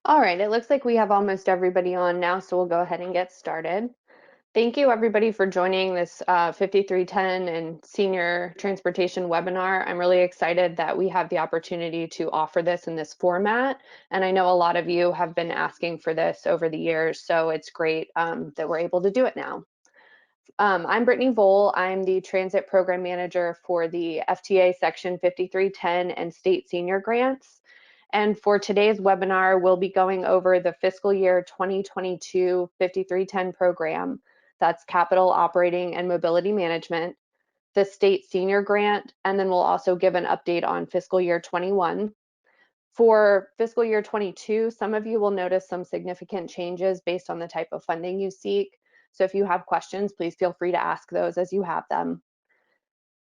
All right, it looks like we have almost everybody on now, so we'll go ahead and get started. Thank you everybody for joining this 5310 and Senior Transportation webinar. I'm really excited that we have the opportunity to offer this in this format. And I know a lot of you have been asking for this over the years, so it's great that we're able to do it now. I'm Brittany Vole. I'm the Transit Program Manager for the FTA Section 5310 and State Senior Grants. And for today's webinar, we'll be going over the fiscal year 2022 5310 program. That's Capital Operating and Mobility Management, the State Senior Grant, and then we'll also give an update on fiscal year 21. For fiscal year 22, some of you will notice some significant changes based on the type of funding you seek. So if you have questions, please feel free to ask those as you have them.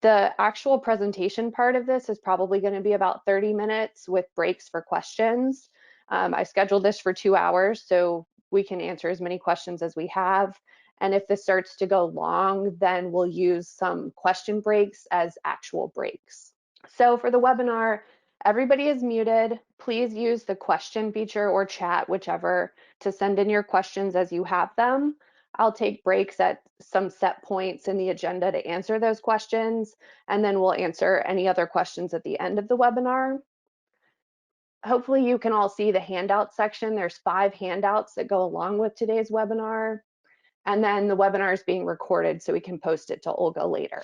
The actual presentation part of this is probably going to be about 30 minutes with breaks for questions. I scheduled this for 2 hours so we can answer as many questions as we have. And if this starts to go long, then we'll use some question breaks as actual breaks. So for the webinar, everybody is muted. Please use the question feature or chat, whichever, to send in your questions as you have them. I'll take breaks at some set points in the agenda to answer those questions, and then we'll answer any other questions at the end of the webinar. Hopefully you can all see the handout section. There's 5 handouts that go along with today's webinar, and then the webinar is being recorded so we can post it to OLGA later.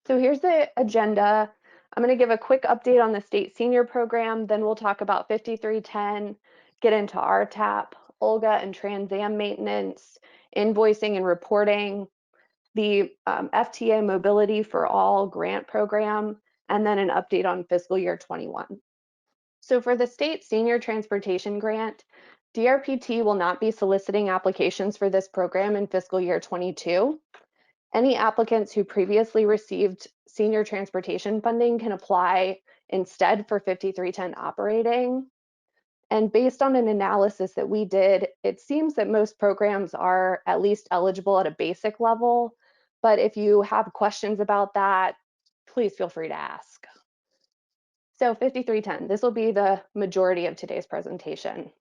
So here's the agenda. I'm going to give a quick update on the state senior program, then we'll talk about 5310, get into RTAP, OLGA and TransAM maintenance, invoicing and reporting, the FTA Mobility for All grant program, and then an update on fiscal year 21. So for the state senior transportation grant, DRPT will not be soliciting applications for this program in fiscal year 22. Any applicants who previously received senior transportation funding can apply instead for 5310 operating. And based on an analysis that we did, it seems that most programs are at least eligible at a basic level. But if you have questions about that, please feel free to ask. So 5310, this will be the majority of today's presentation.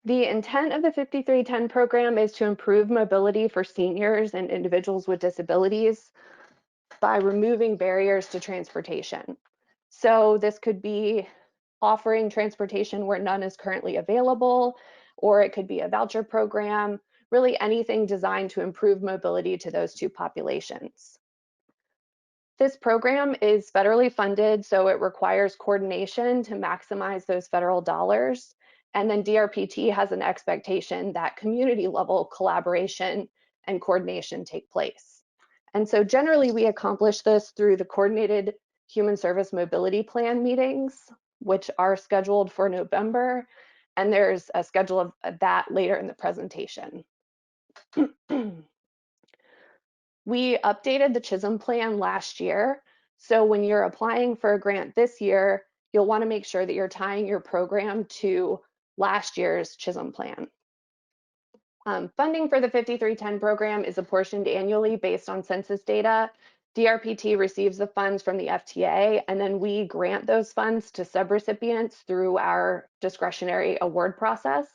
The intent of the 5310 program is to improve mobility for seniors and individuals with disabilities by removing barriers to transportation. So this could be offering transportation where none is currently available, or it could be a voucher program, really anything designed to improve mobility to those two populations. This program is federally funded, so it requires coordination to maximize those federal dollars. And then DRPT has an expectation that community level collaboration and coordination take place. And so generally we accomplish this through the coordinated human service mobility plan meetings, which are scheduled for November. And there's a schedule of that later in the presentation. We updated the Chisholm plan last year. So when you're applying for a grant this year, you'll want to make sure that you're tying your program to last year's Chisholm plan. Funding for the 5310 program is apportioned annually based on census data. DRPT receives the funds from the FTA, and then we grant those funds to subrecipients through our discretionary award process.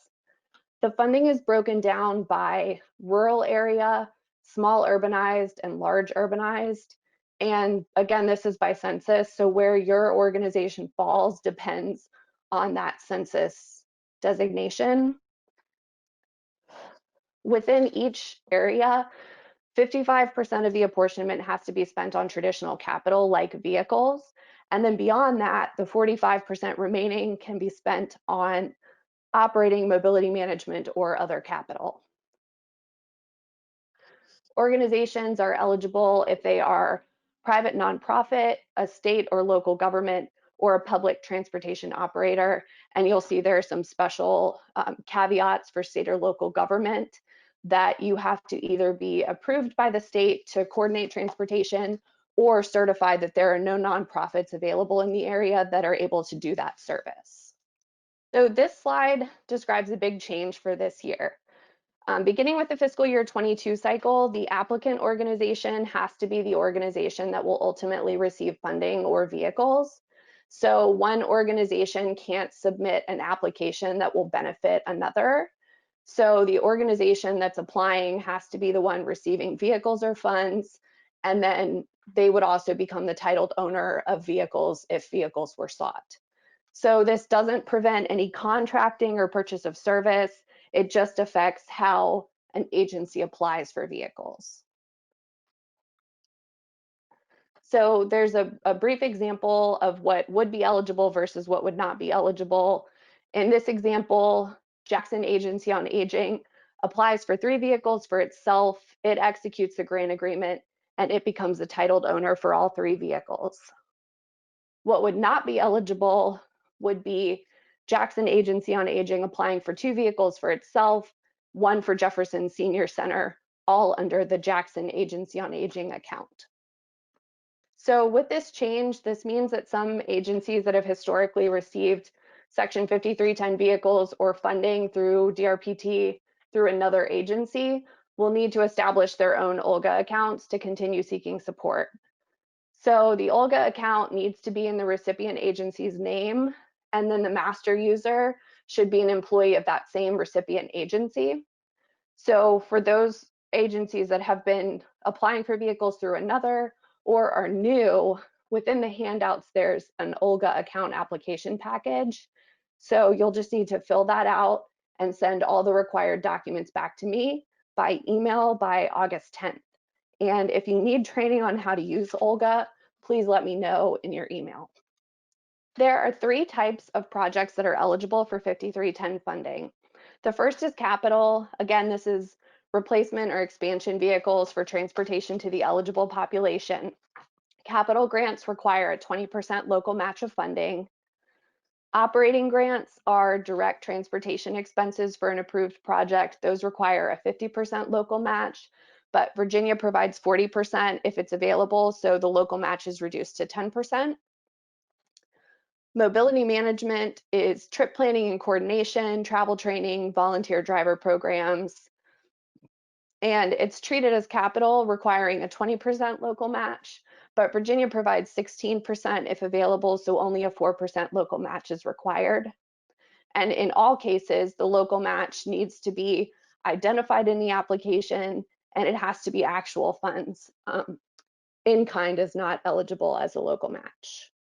The funding is broken down by rural area, small urbanized, and large urbanized. And again, this is by census, so where your organization falls depends on that census designation. Within each area, 55% of the apportionment has to be spent on traditional capital like vehicles. And then beyond that, the 45% remaining can be spent on operating, mobility management, or other capital. Organizations are eligible if they are private nonprofit, a state or local government, or a public transportation operator. And you'll see there are some special caveats for state or local government that you have to either be approved by the state to coordinate transportation or certify that there are no nonprofits available in the area that are able to do that service. So this slide describes a big change for this year. Beginning with the fiscal year 22 cycle, the applicant organization has to be the organization that will ultimately receive funding or vehicles. So one organization can't submit an application that will benefit another. So the organization that's applying has to be the one receiving vehicles or funds, and then they would also become the titled owner of vehicles if vehicles were sought. So this doesn't prevent any contracting or purchase of service. It just affects how an agency applies for vehicles. So there's a brief example of what would be eligible versus what would not be eligible. In this example, Jackson Agency on Aging applies for 3 vehicles for itself, it executes the grant agreement, and it becomes the titled owner for all 3 vehicles. What would not be eligible would be Jackson Agency on Aging applying for 2 vehicles for itself, 1 for Jefferson Senior Center, all under the Jackson Agency on Aging account. So with this change, this means that some agencies that have historically received Section 5310 vehicles or funding through DRPT through another agency will need to establish their own OLGA accounts to continue seeking support. So the OLGA account needs to be in the recipient agency's name, and then the master user should be an employee of that same recipient agency. So for those agencies that have been applying for vehicles through another or are new, within the handouts, there's an OLGA account application package. So you'll just need to fill that out and send all the required documents back to me by email by August 10th. And if you need training on how to use OLGA, please let me know in your email. There are 3 types of projects that are eligible for 5310 funding. The first is capital. Again, this is replacement or expansion vehicles for transportation to the eligible population. Capital grants require a 20% local match of funding. Operating grants are direct transportation expenses for an approved project. Those require a 50% local match, but Virginia provides 40% if it's available, so the local match is reduced to 10%. Mobility management is trip planning and coordination, travel training, volunteer driver programs, and it's treated as capital, requiring a 20% local match, but Virginia provides 16% if available, so only a 4% local match is required. And in all cases, the local match needs to be identified in the application, and it has to be actual funds. In kind is not eligible as a local match.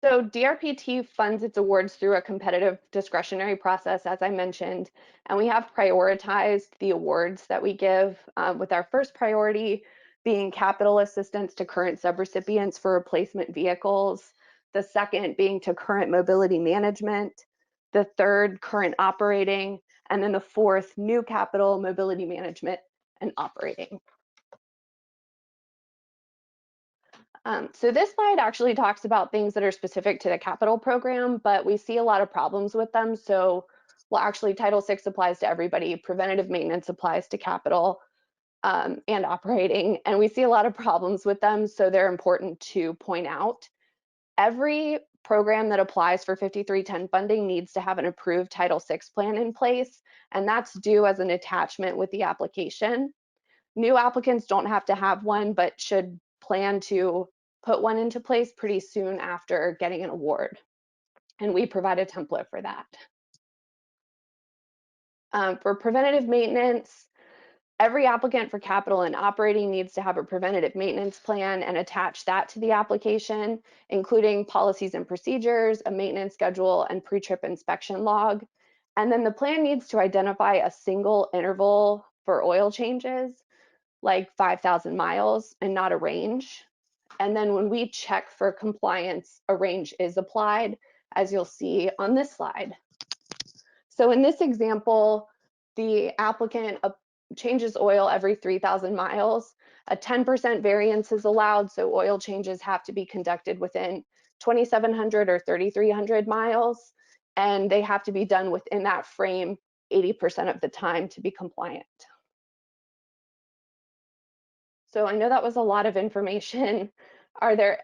So DRPT funds its awards through a competitive discretionary process, as I mentioned, and we have prioritized the awards that we give, with our first priority being capital assistance to current subrecipients for replacement vehicles, the second being to current mobility management, the third current operating, and then the fourth new capital, mobility management, and operating. So this slide actually talks about things that are specific to the capital program, but we see a lot of problems with them. So, well, actually Title VI applies to everybody. Preventative maintenance applies to capital and operating, and we see a lot of problems with them. So they're important to point out. Every program that applies for 5310 funding needs to have an approved Title VI plan in place, and that's due as an attachment with the application. New applicants don't have to have one, but should plan to put one into place pretty soon after getting an award. And we provide a template for that. For preventative maintenance, every applicant for capital and operating needs to have a preventative maintenance plan and attach that to the application, including policies and procedures, a maintenance schedule, and pre-trip inspection log. And then the plan needs to identify a single interval for oil changes, like 5,000 miles, and not a range. And then when we check for compliance, a range is applied, as you'll see on this slide. So in this example, the applicant changes oil every 3,000 miles. A 10% variance is allowed, so oil changes have to be conducted within 2,700 or 3,300 miles, and they have to be done within that frame 80% of the time to be compliant. So I know that was a lot of information. Are there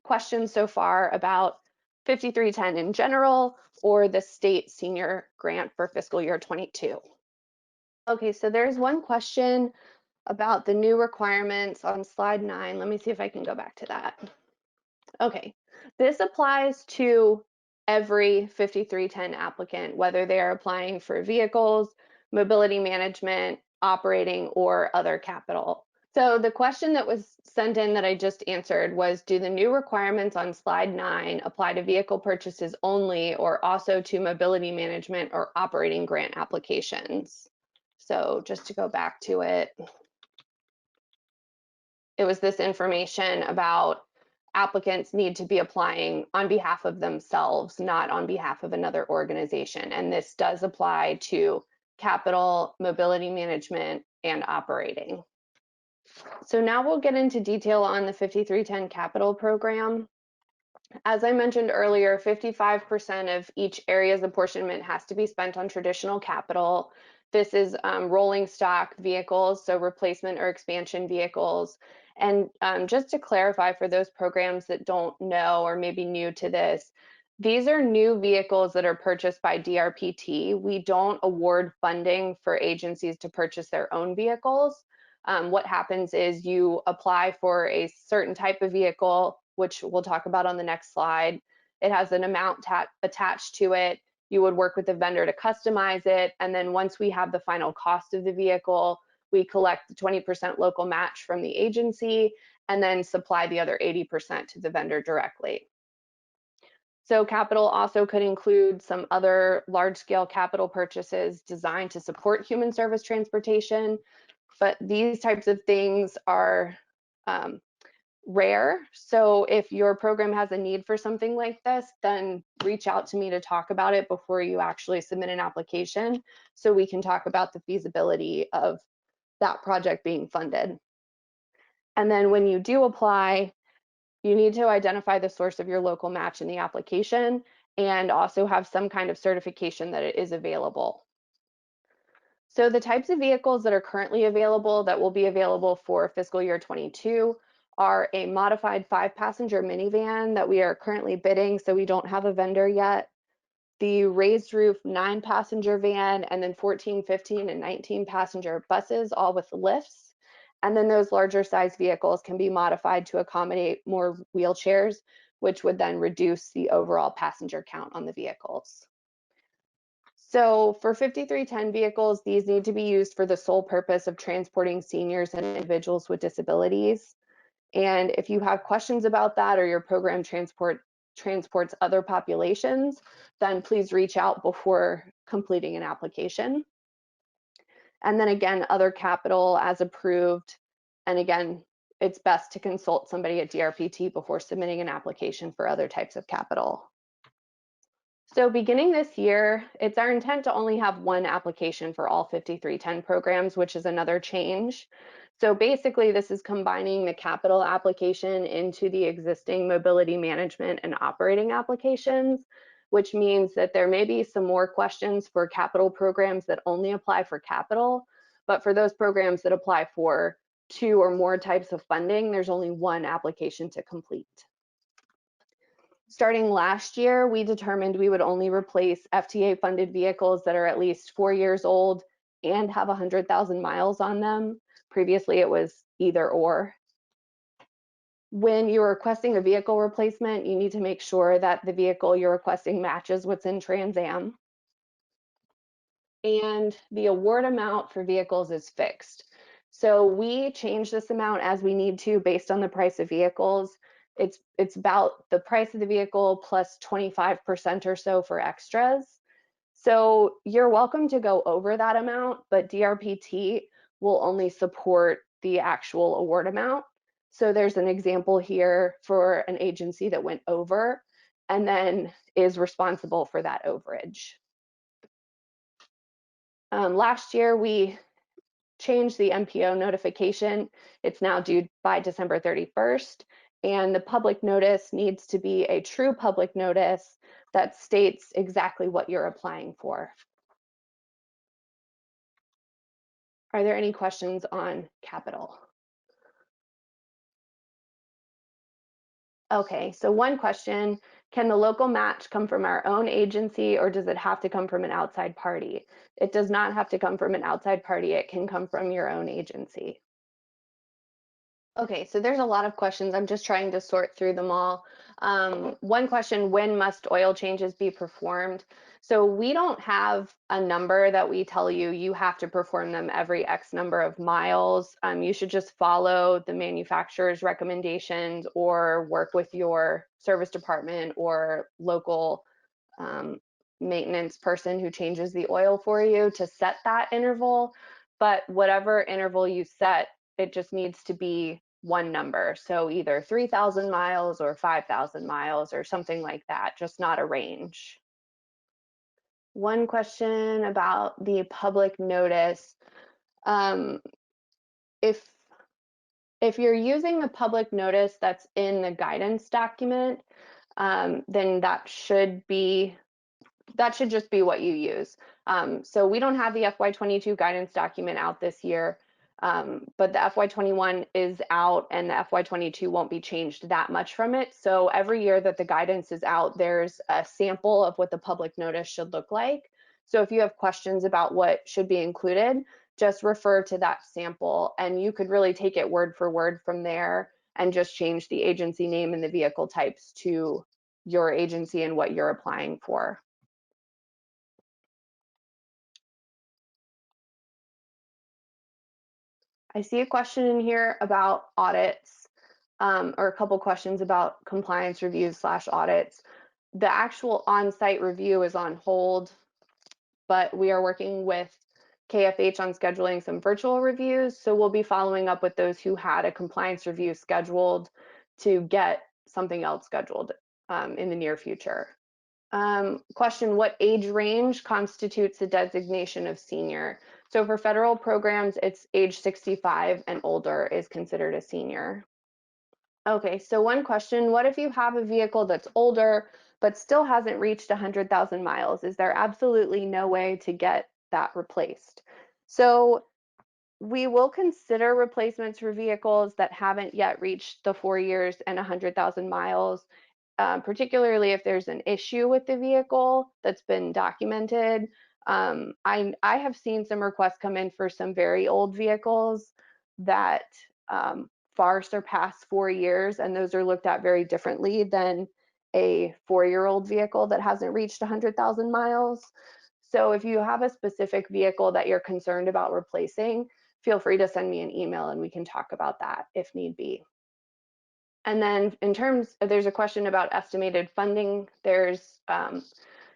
questions so far about 5310 in general or the state senior grant for fiscal year 22? Okay, so there's one question about the new requirements on slide 9. Let me see if I can go back to that. Okay, This applies to every 5310 applicant, whether they are applying for vehicles, mobility management, operating, or other capital. So the question that was sent in that I just answered was, do the new requirements on slide 9 apply to vehicle purchases only or also to mobility management or operating grant applications? So just to go back to it, it was this information about applicants need to be applying on behalf of themselves, not on behalf of another organization. And this does apply to capital, mobility management, and operating. So now we'll get into detail on the 5310 capital program. As I mentioned earlier, 55% of each area's apportionment has to be spent on traditional capital. This is rolling stock vehicles, so replacement or expansion vehicles. And just to clarify for those programs that don't know or maybe new to this, these are new vehicles that are purchased by DRPT. We don't award funding for agencies to purchase their own vehicles. What happens is you apply for a certain type of vehicle, which we'll talk about on the next slide. It has an amount attached to it. You would work with the vendor to customize it. And then once we have the final cost of the vehicle, we collect the 20% local match from the agency and then supply the other 80% to the vendor directly. So capital also could include some other large-scale capital purchases designed to support human service transportation, but these types of things are rare. So if your program has a need for something like this, then reach out to me to talk about it before you actually submit an application so we can talk about the feasibility of that project being funded. And then when you do apply, you need to identify the source of your local match in the application and also have some kind of certification that it is available. So the types of vehicles that are currently available that will be available for fiscal year 22 are a modified 5-passenger minivan that we are currently bidding, so we don't have a vendor yet, the raised roof 9-passenger van, and then 14, 15, and 19-passenger buses, all with lifts. And then those larger size vehicles can be modified to accommodate more wheelchairs, which would then reduce the overall passenger count on the vehicles. So for 5310 vehicles, these need to be used for the sole purpose of transporting seniors and individuals with disabilities. And if you have questions about that or your program transports other populations, then please reach out before completing an application. And then again, other capital as approved. And again, it's best to consult somebody at DRPT before submitting an application for other types of capital. So beginning this year, it's our intent to only have one application for all 5310 programs, which is another change. So basically, this is combining the capital application into the existing mobility management and operating applications, which means that there may be some more questions for capital programs that only apply for capital, but for those programs that apply for 2 or more types of funding, there's only one application to complete. Starting last year, we determined we would only replace FTA funded vehicles that are at least 4 years old and have 100,000 miles on them. Previously, it was either or. When you're requesting a vehicle replacement, you need to make sure that the vehicle you're requesting matches what's in TransAM. And the award amount for vehicles is fixed. So we change this amount as we need to based on the price of vehicles. It's about the price of the vehicle plus 25% or so for extras. So you're welcome to go over that amount, but DRPT will only support the actual award amount. So there's an example here for an agency that went over and then is responsible for that overage. Last year, we changed the MPO notification. It's now due by December 31st. And the public notice needs to be a true public notice that states exactly what you're applying for. Are there any questions on capital? Okay, so one question, can the local match come from our own agency or does it have to come from an outside party? It does not have to come from an outside party, it can come from your own agency. Okay, so there's a lot of questions. I'm just trying to sort through them all. One question, when must oil changes be performed? So we don't have a number that we tell you you have to perform them every X number of miles. You should just follow the manufacturer's recommendations or work with your service department or local um, maintenance person who changes the oil for you to set that interval. But whatever interval you set, it just needs to be one number. So either 3,000 miles or 5,000 miles or something like that, just not a range. One question about the public notice. Um, if if you're using the public notice that's in the guidance document, then that should just be what you use. So we don't have the FY22 guidance document out this year, but the FY21 is out and the FY22 won't be changed that much from it. So every year that the guidance is out, there's a sample of what the public notice should look like. So if you have questions about what should be included, just refer to that sample and you could really take it word for word from there and just change the agency name and the vehicle types to your agency and what you're applying for. I see a question in here about audits, or a couple questions about compliance reviews / audits. The actual on-site review is on hold, but we are working with KFH on scheduling some virtual reviews. So we'll be following up with those who had a compliance review scheduled to get something else scheduled in the near future. Question, what age range constitutes a designation of senior? So for federal programs, it's age 65 and older is considered a senior. Okay, so one question, what if you have a vehicle that's older but still hasn't reached 100,000 miles? Is there absolutely no way to get that replaced? So we will consider replacements for vehicles that haven't yet reached the 4 years and 100,000 miles. Particularly if there's an issue with the vehicle that's been documented. I have seen some requests come in for some very old vehicles that far surpass 4 years, and those are looked at very differently than a 4-year-old vehicle that hasn't reached 100,000 miles. So if you have a specific vehicle that you're concerned about replacing, feel free to send me an email and we can talk about that if need be. And then in terms, there's a question about estimated funding. There's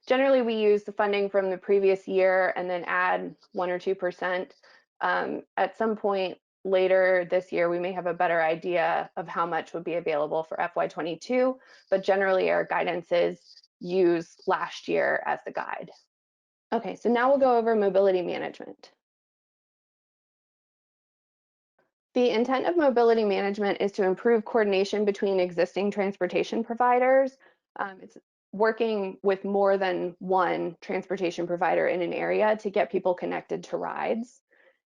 generally we use the funding from the previous year and then add 1 or 2%. At some point later this year, we may have a better idea of how much would be available for FY22, but generally our guidance is use last year as the guide. Okay, so now we'll go over mobility management. The intent of mobility management is to improve coordination between existing transportation providers. It's working with more than one transportation provider in an area to get people connected to rides.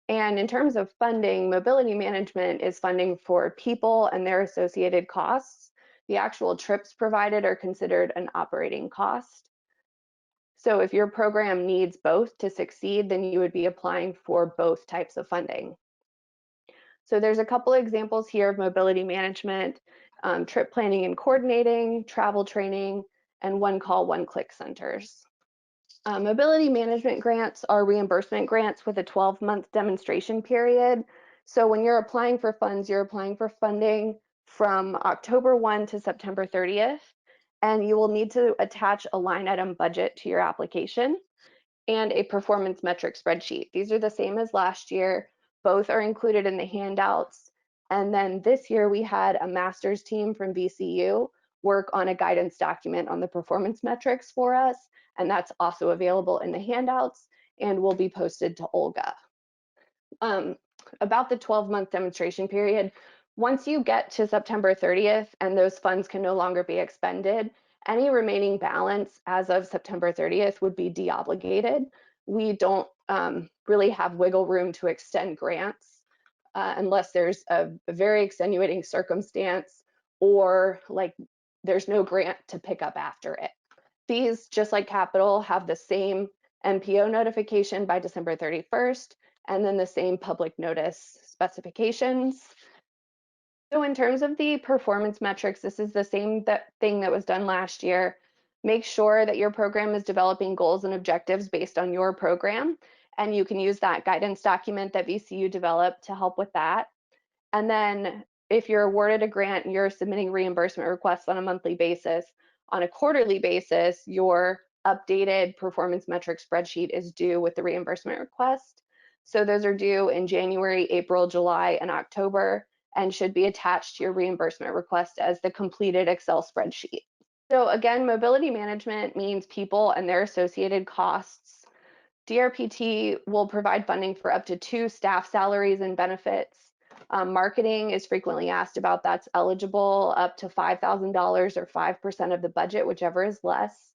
And in terms of funding, mobility management is funding for people and their associated costs. The actual trips provided are considered an operating cost. So if your program needs both to succeed, then you would be applying for both types of funding. So there's a couple examples here of mobility management, trip planning and coordinating, travel training, and one call, one click centers. Mobility management grants are reimbursement grants with a 12-month demonstration period. So when you're applying for funds, you're applying for funding from October 1 to September 30th, and you will need to attach a line item budget to your application and a performance metric spreadsheet. These are the same as last year. Both are included in the handouts. And then this year we had a master's team from VCU work on a guidance document on the performance metrics for us. And that's also available in the handouts and will be posted to OLGA. About the 12-month demonstration period, once you get to September 30th and those funds can no longer be expended, any remaining balance as of September 30th would be deobligated. We don't really have wiggle room to extend grants unless there's a very extenuating circumstance or like there's no grant to pick up after it. These, just like capital, have the same MPO notification by December 31st and then the same public notice specifications. So in terms of the performance metrics, this is the same thing that was done last year. Make sure that your program is developing goals and objectives based on your program, and you can use that guidance document that VCU developed to help with that. And then if you're awarded a grant, you're submitting reimbursement requests on a monthly basis. On a quarterly basis, your updated performance metric spreadsheet is due with the reimbursement request. So those are due in January, April, July, and October, and should be attached to your reimbursement request as the completed Excel spreadsheet. So again, mobility management means people and their associated costs. DRPT will provide funding for up to 2 staff salaries and benefits. Marketing is frequently asked about. That's eligible up to $5,000 or 5% of the budget, whichever is less.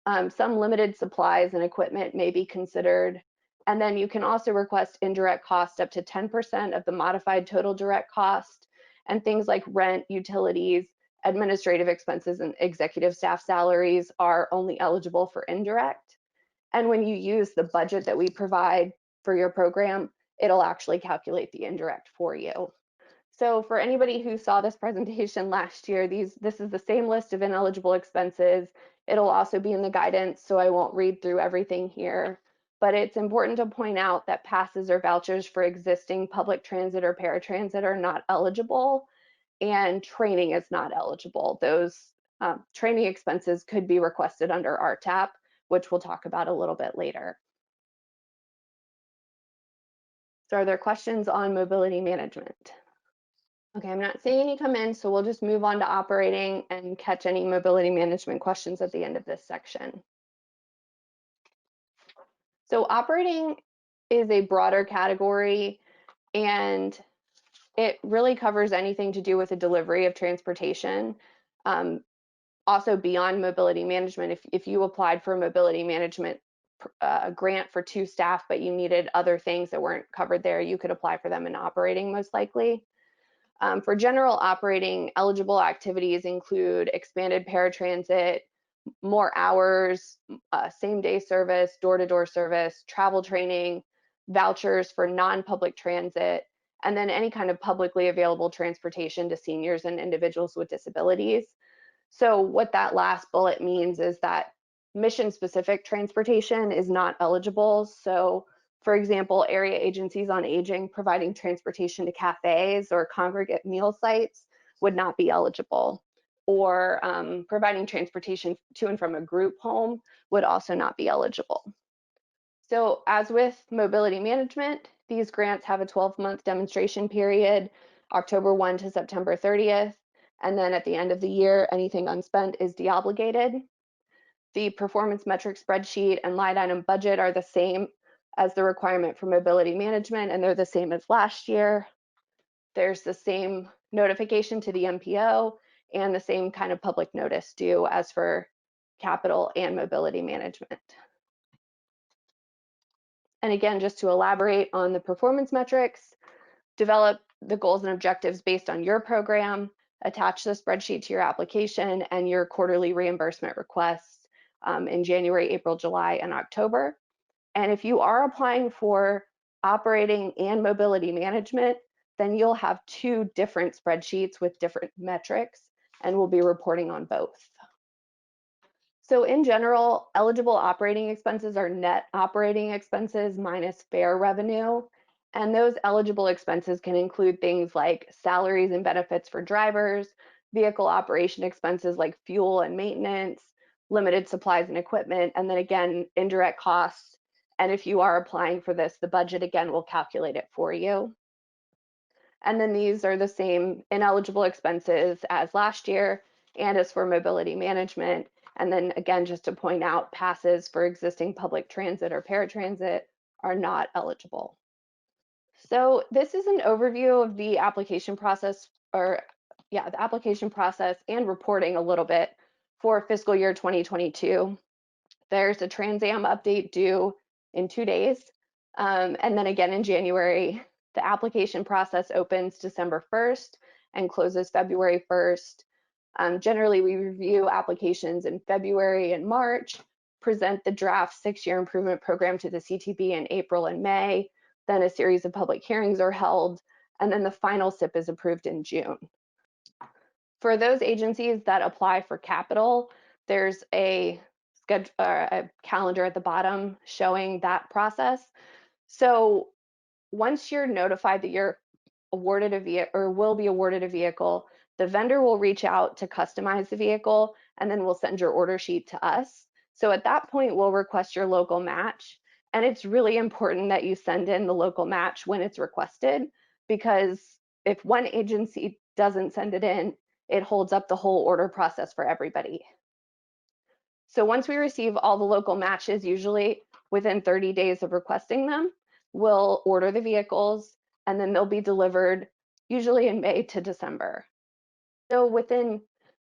Some limited supplies and equipment may be considered. And then you can also request indirect cost up to 10% of the modified total direct cost, and things like rent, utilities, administrative expenses, and executive staff salaries are only eligible for indirect. And when you use the budget that we provide for your program, it'll actually calculate the indirect for you. So for anybody who saw this presentation last year, this is the same list of ineligible expenses. It'll also be in the guidance, so I won't read through everything here. But it's important to point out that passes or vouchers for existing public transit or paratransit are not eligible, and training is not eligible. Those training expenses could be requested under RTAP, which we'll talk about a little bit later. So are there questions on mobility management? Okay, I'm not seeing any come in, so we'll just move on to operating and catch any mobility management questions at the end of this section. So operating is a broader category, and it really covers anything to do with the delivery of transportation. Also beyond mobility management, if you applied for a mobility management grant for 2 staff, but you needed other things that weren't covered there, you could apply for them in operating most likely. For general operating, eligible activities include expanded paratransit, more hours, same-day service, door-to-door service, travel training, vouchers for non-public transit, and then any kind of publicly available transportation to seniors and individuals with disabilities. So what that last bullet means is that mission-specific transportation is not eligible. So for example, area agencies on aging providing transportation to cafes or congregate meal sites would not be eligible. Or providing transportation to and from a group home would also not be eligible. So as with mobility management, these grants have a 12-month demonstration period, October 1 to September 30th. And then at the end of the year, anything unspent is deobligated. The performance metric spreadsheet and line item budget are the same as the requirement for mobility management, and they're the same as last year. There's the same notification to the MPO and the same kind of public notice due as for capital and mobility management. And again, just to elaborate on the performance metrics, develop the goals and objectives based on your program, attach the spreadsheet to your application and your quarterly reimbursement requests in January, April, July, and October. And if you are applying for operating and mobility management, then you'll have 2 different spreadsheets with different metrics, and we'll be reporting on both. So in general, eligible operating expenses are net operating expenses minus fare revenue. And those eligible expenses can include things like salaries and benefits for drivers, vehicle operation expenses like fuel and maintenance, limited supplies and equipment, and then again, indirect costs. And if you are applying for this, the budget again will calculate it for you. And then these are the same ineligible expenses as last year and as for mobility management. And then again, just to point out, passes for existing public transit or paratransit are not eligible. So this is an overview of the application process, the application process and reporting a little bit for fiscal year 2022. There's a TransAM update due in 2 days. And then again in January, the application process opens December 1st and closes February 1st. Generally, we review applications in February and March, present the draft 6-year improvement program to the CTB in April and May. Then a series of public hearings are held, and then the final SIP is approved in June. For those agencies that apply for capital, there's a calendar at the bottom showing that process. So once you're notified that you're awarded a vehicle or will be awarded a vehicle, the vendor will reach out to customize the vehicle, and then we'll send your order sheet to us. So at that point, we'll request your local match. And it's really important that you send in the local match when it's requested, because if one agency doesn't send it in, it holds up the whole order process for everybody. So once we receive all the local matches, usually within 30 days of requesting them, we'll order the vehicles, and then they'll be delivered usually in May to December. So within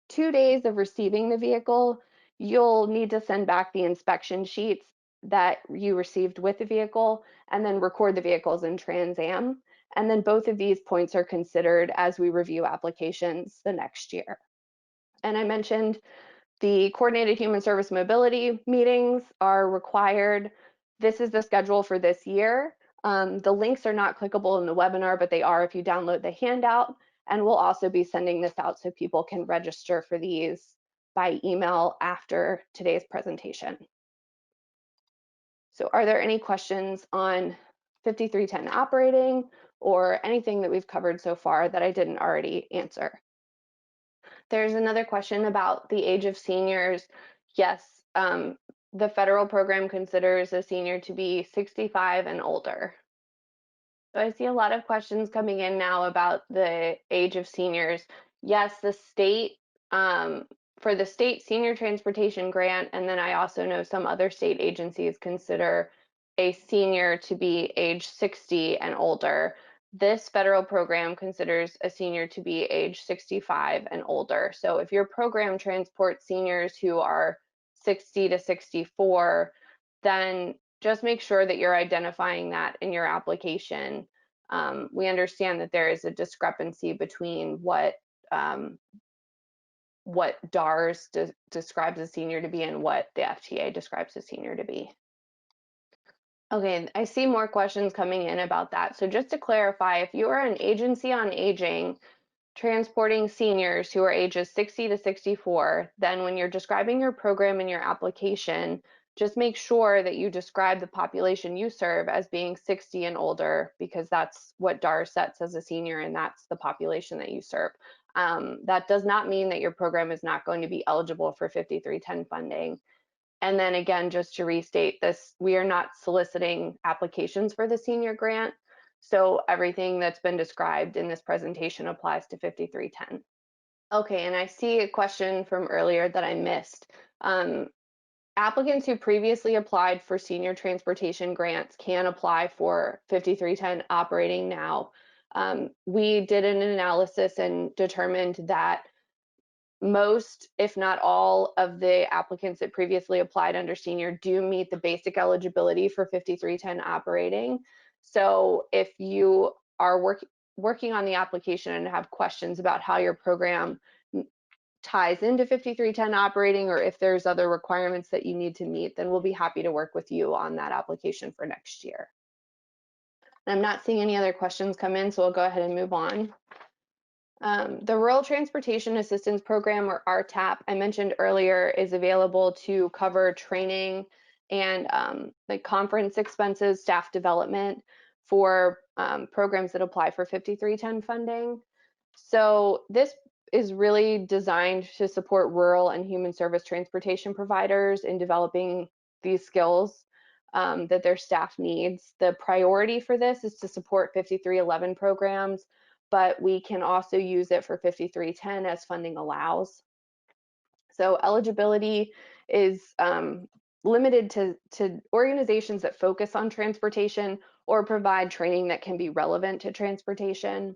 2 days of receiving the vehicle, you'll need to send back the inspection sheets that you received with the vehicle, and then record the vehicles in TransAM. And then both of these points are considered as we review applications the next year. And I mentioned the coordinated human service mobility meetings are required. This is the schedule for this year. The links are not clickable in the webinar, but they are if you download the handout. And we'll also be sending this out so people can register for these by email after today's presentation. So are there any questions on 5310 operating or anything that we've covered so far that I didn't already answer? There's another question about the age of seniors. Yes, the federal program considers a senior to be 65 and older. So I see a lot of questions coming in now about the age of seniors. Yes, the state, for the state senior transportation grant, and then I also know some other state agencies consider a senior to be age 60 and older. This federal program considers a senior to be age 65 and older. So if your program transports seniors who are 60 to 64, then just make sure that you're identifying that in your application. We understand that there is a discrepancy between what DARS describes a senior to be and what the FTA describes a senior to be. Okay, I see more questions coming in about that. So just to clarify, if you are an agency on aging transporting seniors who are ages 60 to 64, then when you're describing your program in your application, just make sure that you describe the population you serve as being 60 and older, because that's what DARS sets as a senior, and that's the population that you serve. That does not mean that your program is not going to be eligible for 5310 funding. And then again, just to restate this, we are not soliciting applications for the senior grant. So everything that's been described in this presentation applies to 5310. Okay, and I see a question from earlier that I missed. Applicants who previously applied for senior transportation grants can apply for 5310 operating now. We did an analysis and determined that most, if not all, of the applicants that previously applied under senior do meet the basic eligibility for 5310 operating. So if you are working on the application and have questions about how your program ties into 5310 operating, or if there's other requirements that you need to meet, then we'll be happy to work with you on that application for next year. And I'm not seeing any other questions come in, so we'll go ahead and move on. The Rural Transportation Assistance Program, or RTAP, I mentioned earlier, is available to cover training and the conference expenses, staff development for programs that apply for 5310 funding. So this is really designed to support rural and human service transportation providers in developing these skills that their staff needs. The priority for this is to support 5311 programs, but we can also use it for 5310 as funding allows. So eligibility is limited to organizations that focus on transportation or provide training that can be relevant to transportation.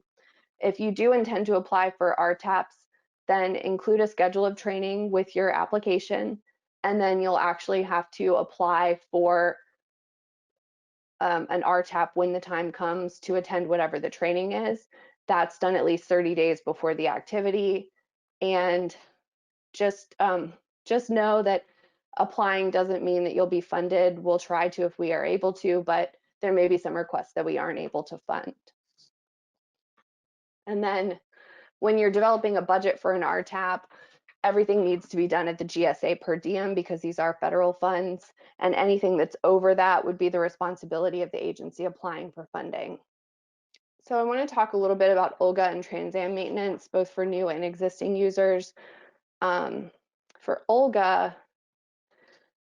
If you do intend to apply for RTAPs, then include a schedule of training with your application, and then you'll actually have to apply for an RTAP when the time comes to attend whatever the training is. That's done at least 30 days before the activity. And just know that applying doesn't mean that you'll be funded. We'll try to if we are able to, but there may be some requests that we aren't able to fund. And then when you're developing a budget for an RTAP, everything needs to be done at the GSA per diem because these are federal funds, and anything that's over that would be the responsibility of the agency applying for funding. So I want to talk a little bit about OLGA and TransAM maintenance, both for new and existing users. For OLGA,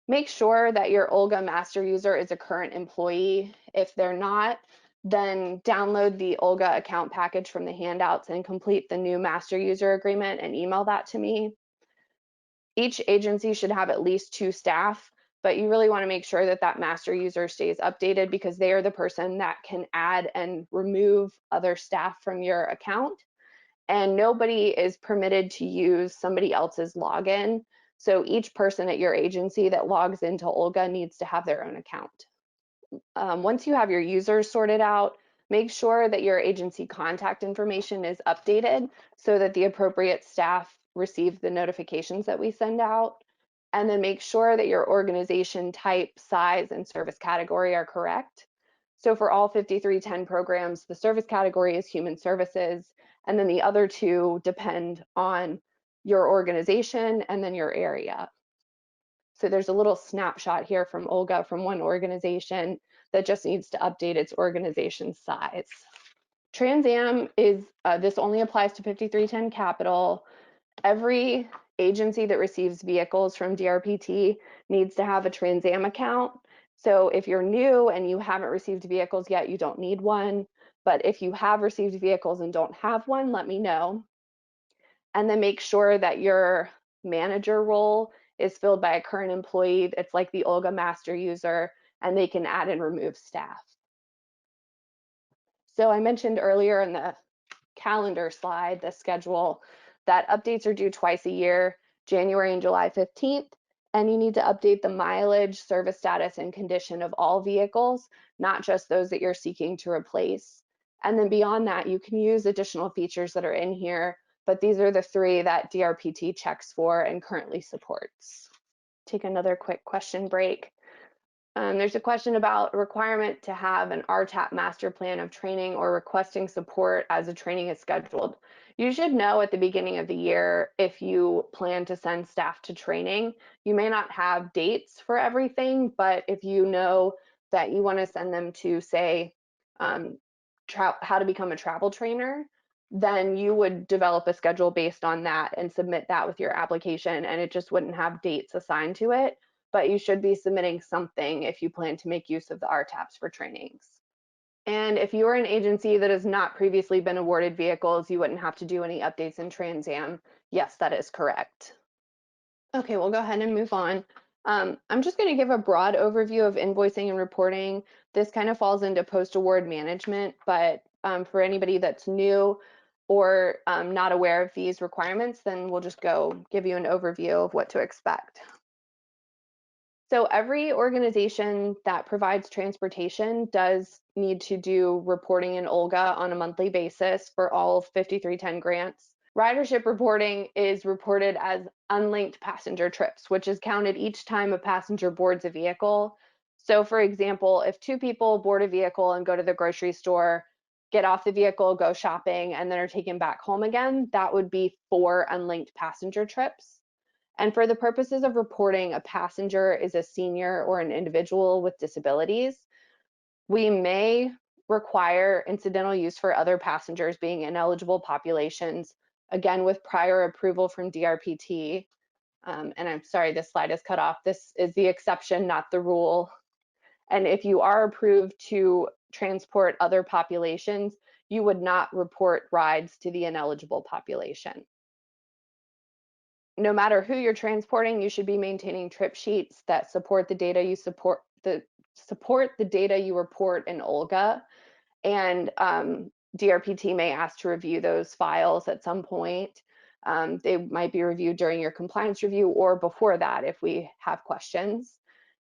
make sure that your OLGA master user is a current employee. If they're not, then download the OLGA account package from the handouts and complete the new master user agreement and email that to me. Each agency should have at least 2 staff, but you really want to make sure that that master user stays updated because they are the person that can add and remove other staff from your account. And nobody is permitted to use somebody else's login. So each person at your agency that logs into OLGA needs to have their own account. Once you have your users sorted out, make sure that your agency contact information is updated so that the appropriate staff receive the notifications that we send out. And then make sure that your organization type, size, and service category are correct. So for all 5310 programs, the service category is human services, and then the other 2 depend on your organization and then your area. So there's a little snapshot here from OLGA from one organization that just needs to update its organization size. TransAM is, this only applies to 5310 Capital. Every agency that receives vehicles from DRPT needs to have a TransAM account. So if you're new and you haven't received vehicles yet, you don't need one. But if you have received vehicles and don't have one, let me know. And then make sure that your manager role is filled by a current employee. It's like the OLGA master user, and they can add and remove staff. So I mentioned earlier in the calendar slide, the schedule, that updates are due twice a year, January and July 15th, and you need to update the mileage, service status, and condition of all vehicles, not just those that you're seeking to replace. And then beyond that, you can use additional features that are in here, but these are the 3 that DRPT checks for and currently supports. Take another quick question break. There's a question about a requirement to have an RTAP master plan of training or requesting support as a training is scheduled. You should know at the beginning of the year if you plan to send staff to training. You may not have dates for everything, but if you know that you want to send them to, say, how to become a travel trainer, then you would develop a schedule based on that and submit that with your application, and it just wouldn't have dates assigned to it. But you should be submitting something if you plan to make use of the RTAPs for trainings. And if you are an agency that has not previously been awarded vehicles, you wouldn't have to do any updates in TransAM. Yes, that is correct. Okay, we'll go ahead and move on. I'm just going to give a broad overview of invoicing and reporting. This kind of falls into post-award management, but for anybody that's new or not aware of these requirements, then we'll just go give you an overview of what to expect. So every organization that provides transportation does need to do reporting in OLGA on a monthly basis for all 5310 grants. Ridership reporting is reported as unlinked passenger trips, which is counted each time a passenger boards a vehicle. So for example, if 2 people board a vehicle and go to the grocery store, get off the vehicle, go shopping, and then are taken back home again, that would be 4 unlinked passenger trips. And for the purposes of reporting, a passenger is a senior or an individual with disabilities. We may require incidental use for other passengers being ineligible populations, again, with prior approval from DRPT. And I'm sorry, this slide is cut off. This is the exception, not the rule. And if you are approved to transport other populations, you would not report rides to the ineligible population. No matter who you're transporting, you should be maintaining trip sheets that support the data you data you report in OLGA. And DRPT may ask to review those files at some point. They might be reviewed during your compliance review or before that if we have questions.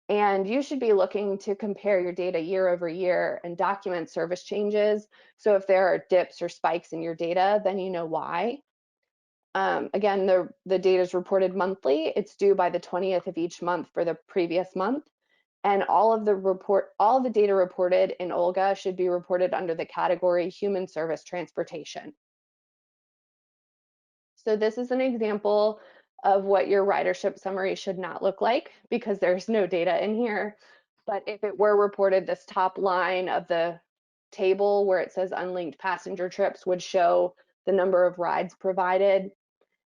And you should be looking to compare your data year over year and document service changes. So if there are dips or spikes in your data, then you know why. Again, the data is reported monthly. It's due by the 20th of each month for the previous month. And all of the data reported in OLGA should be reported under the category human service transportation. So this is an example of what your ridership summary should not look like because there's no data in here. But if it were reported, this top line of the table where it says unlinked passenger trips would show the number of rides provided.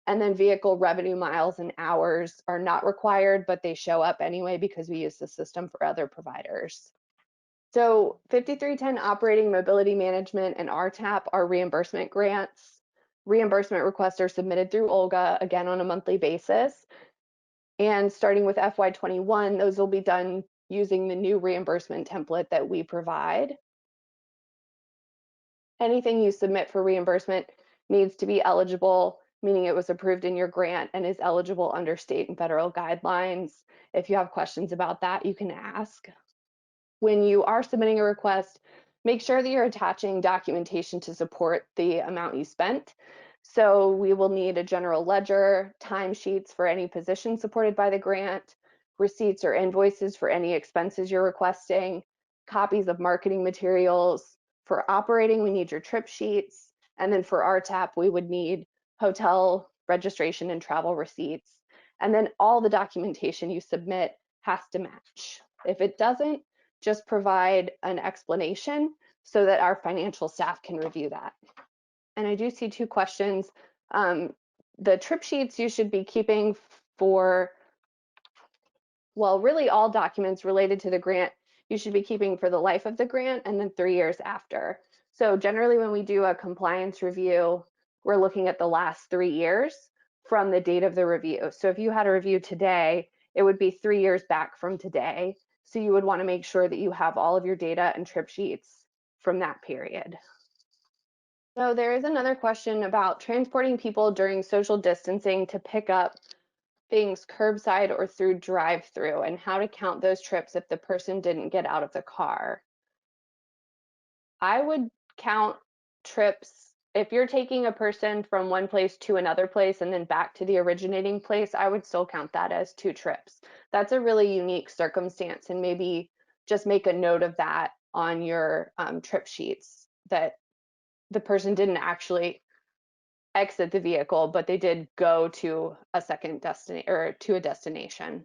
And then vehicle revenue miles and hours are not required, but they show up anyway because we use the system for other providers. So 5310 operating mobility management and RTAP are reimbursement grants. Reimbursement requests are submitted through OLGA, again on a monthly basis. And starting with FY21, those will be done using the new reimbursement template that we provide. Anything you submit for reimbursement needs to be eligible, meaning it was approved in your grant and is eligible under state and federal guidelines. If you have questions about that, you can ask. When you are submitting a request, make sure that you're attaching documentation to support the amount you spent. So we will need a general ledger, timesheets for any position supported by the grant, receipts or invoices for any expenses you're requesting, copies of marketing materials. For operating, we need your trip sheets. And then for RTAP, we would need hotel registration and travel receipts. And then all the documentation you submit has to match. If it doesn't, just provide an explanation so that our financial staff can review that. And I do see two questions. The trip sheets you should be keeping for, well, really all documents related to the grant, you should be keeping for the life of the grant and then 3 years after. So generally when we do a compliance review, we're looking at the last 3 years from the date of the review. So if you had a review today, it would be 3 years back from today. So you would want to make sure that you have all of your data and trip sheets from that period. So there is another question about transporting people during social distancing to pick up things curbside or through drive-through and how to count those trips if the person didn't get out of the car. I would count trips if you're taking a person from one place to another place and then back to the originating place, I would still count that as 2 trips. That's a really unique circumstance, and maybe just make a note of that on your trip sheets, that the person didn't actually exit the vehicle, but they did go to a second destination or to a destination.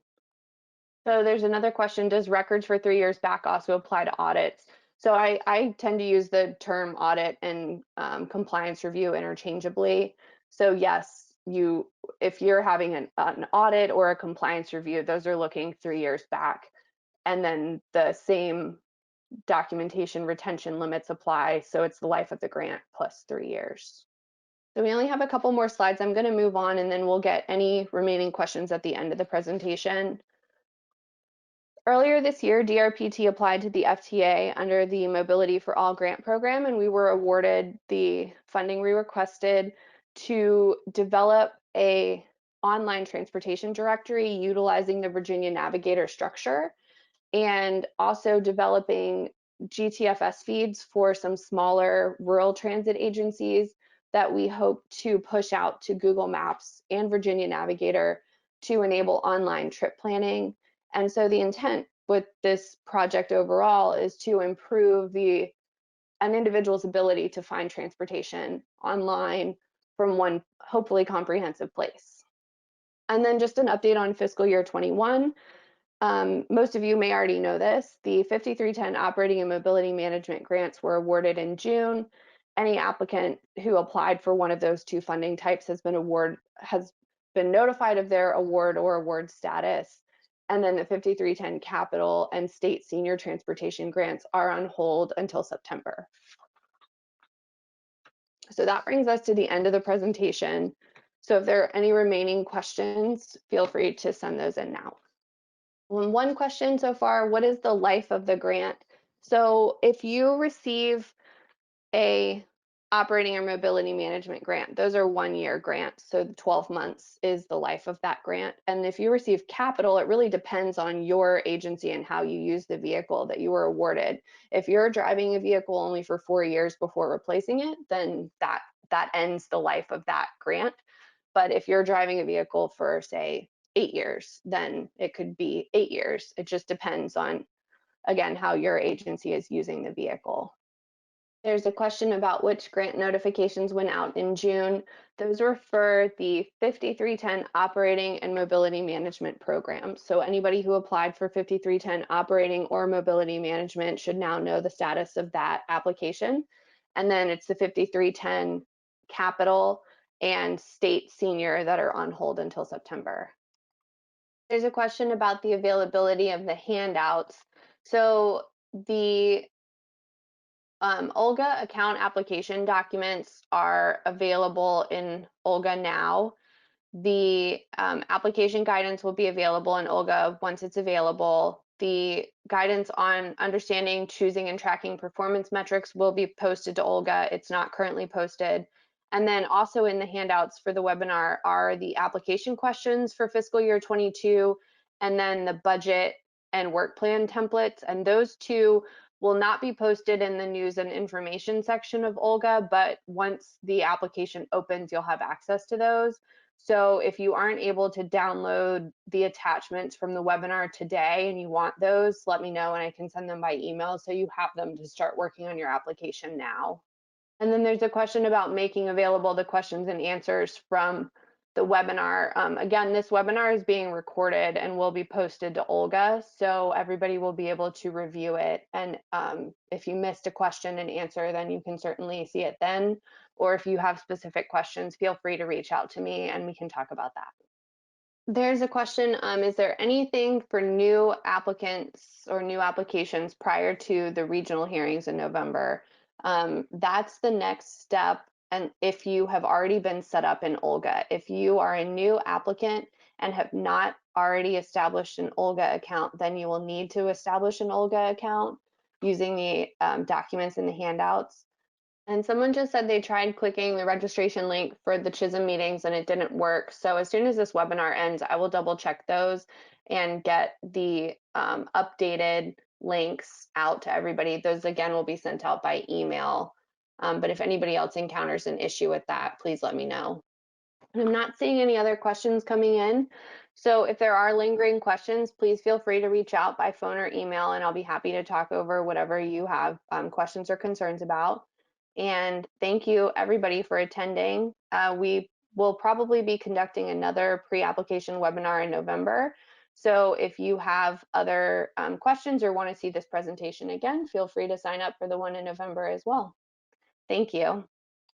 So there's another question, does records for 3 years back also apply to audits? So I tend to use the term audit and compliance review interchangeably. So yes, if you're having an audit or a compliance review, those are looking 3 years back. And then the same documentation retention limits apply. So it's the life of the grant plus 3 years. So we only have a couple more slides. I'm going to move on and then we'll get any remaining questions at the end of the presentation. Earlier this year, DRPT applied to the FTA under the Mobility for All grant program, and we were awarded the funding we requested to develop a online transportation directory utilizing the Virginia Navigator structure, and also developing GTFS feeds for some smaller rural transit agencies that we hope to push out to Google Maps and Virginia Navigator to enable online trip planning. And so the intent with this project overall is to improve an individual's ability to find transportation online from one hopefully comprehensive place. And then just an update on fiscal year 21. Most of you may already know this. The 5310 Operating and Mobility Management grants were awarded in June. Any applicant who applied for one of those 2 funding types has been notified of their award or award status. And then the 5310 Capital and State Senior Transportation grants are on hold until September. So that brings us to the end of the presentation. So if there are any remaining questions, feel free to send those in now. One question so far, what is the life of the grant? So if you receive a operating or mobility management grant, those are 1-year grants. So 12 months is the life of that grant. And if you receive capital, it really depends on your agency and how you use the vehicle that you were awarded. If you're driving a vehicle only for 4 years before replacing it, then that ends the life of that grant. But if you're driving a vehicle for, say, 8 years, then it could be 8 years. It just depends on, again, how your agency is using the vehicle. There's a question about which grant notifications went out in June. Those were for the 5310 Operating and Mobility Management Program. So anybody who applied for 5310 Operating or Mobility Management should now know the status of that application. And then it's the 5310 Capital and State Senior that are on hold until September. There's a question about the availability of the handouts. So the OLGA account application documents are available in OLGA now. The application guidance will be available in OLGA once it's available. The guidance on understanding, choosing, and tracking performance metrics will be posted to OLGA. It's not currently posted. And then also in the handouts for the webinar are the application questions for fiscal year 22, and then the budget and work plan templates. And those two will not be posted in the news and information section of OLGA, but once the application opens, you'll have access to those. So if you aren't able to download the attachments from the webinar today and you want those, let me know and I can send them by email so you have them to start working on your application now. And then there's a question about making available the questions and answers from the webinar. Again, this webinar is being recorded and will be posted to OLGA, so everybody will be able to review it. And if you missed a question and answer, then you can certainly see it then. Or if you have specific questions, feel free to reach out to me and we can talk about that. There's a question, is there anything for new applicants or new applications prior to the regional hearings in November? That's the next step. And if you have already been set up in OLGA, if you are a new applicant and have not already established an OLGA account, then you will need to establish an OLGA account using the documents in the handouts. And someone just said they tried clicking the registration link for the Chisholm meetings and it didn't work. So as soon as this webinar ends, I will double check those and get the updated links out to everybody. Those again will be sent out by email. But if anybody else encounters an issue with that, please let me know. And I'm not seeing any other questions coming in. So if there are lingering questions, please feel free to reach out by phone or email and I'll be happy to talk over whatever you have questions or concerns about. And thank you everybody for attending. We will probably be conducting another pre-application webinar in November. So if you have other questions or want to see this presentation again, feel free to sign up for the one in November as well. Thank you.